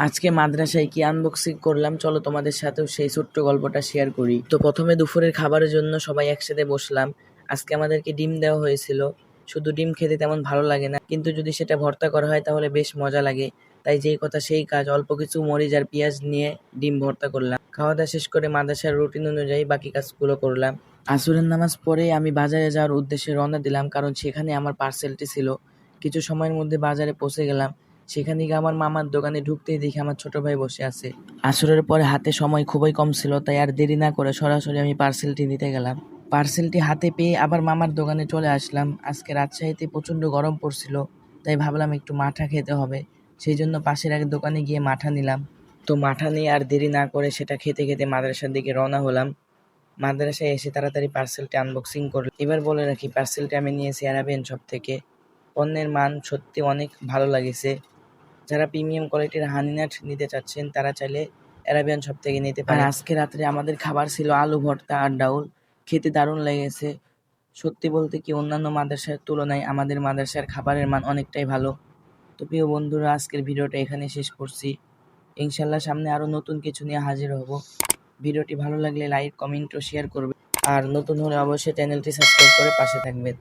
আজকে মাদ্রাসায় কি আনবক্সিং করলাম, চলো তোমাদের সাথেও সেই ছোট্ট গল্পটা শেয়ার করি। তো প্রথমে দুপুরের খাবারের জন্য সবাই একসাথে বসলাম। আজকে আমাদেরকে ডিম দেওয়া হয়েছিল। শুধু ডিম খেতে তেমন ভালো লাগে না, কিন্তু যদি সেটা ভর্তা করা হয় তাহলে বেশ মজা লাগে। তাই যেই কথা সেই কাজ, অল্প কিছু মরিচ আর পেঁয়াজ নিয়ে ডিম ভর্তা করলাম। খাওয়া দাওয়া শেষ করে মাদ্রাসার রুটিন অনুযায়ী বাকি কাজগুলো করলাম। আসরের নামাজ পড়ে আমি বাজারে যাওয়ার উদ্দেশ্যে রওনা দিলাম, কারণ সেখানে আমার পার্সেলটি ছিল। কিছু সময়ের মধ্যে বাজারে পৌঁছে গেলাম। সেখানে গিয়ে আমার মামার দোকানে ঢুকতেই দেখি আমার ছোট ভাই বসে আছে। আসরের পরে হাতে সময় খুবই কম ছিল, তাই আর দেরি না করে সরাসরি আমি পার্সেলটি নিতে গেলাম। পার্সেলটি হাতে পেয়ে আবার মামার দোকানে চলে আসলাম। আজকে রাজশাহীতে প্রচণ্ড গরম পড়ছিল, তাই ভাবলাম একটু মাঠা খেতে হবে। সেই জন্য পাশের এক দোকানে গিয়ে মাঠা নিলাম। তো মাঠা নিয়ে আর দেরি না করে সেটা খেতে খেতে মাদ্রাসার দিকে রওনা হলাম। মাদ্রাসায় এসে তাড়াতাড়ি পার্সেলটি আনবক্সিং করলাম। এবার বলে রাখি, পার্সেলটি আমি নিয়েছি আরাবিয়ান শপ থেকে। পণ্যের মান সত্যি অনেক ভালো লাগেছে। যারা প্রিমিয়াম কোয়ালিটির হানি নাট নিতে চাচ্ছেন তারা চাইলে অ্যারাবিয়ান শপ থেকে নিতে পারেন। আর আজকে রাত্রে আমাদের খাবার ছিল আলু ভর্তা আর ডাউল। খেতে দারুণ লেগেছে। সত্যি বলতে কি, অন্যান্য মাদ্রাসার তুলনায় আমাদের মাদ্রাসার খাবারের মান অনেকটাই ভালো। তো প্রিয় বন্ধুরা, আজকের ভিডিওটা এখানে শেষ করছি। ইনশাল্লাহ সামনে আরও নতুন কিছু নিয়ে হাজির হব। ভিডিওটি ভালো লাগলে লাইক, কমেন্ট ও শেয়ার করবেন। আর নতুন হলে অবশ্যই চ্যানেলটি সাবস্ক্রাইব করে পাশে থাকবেন।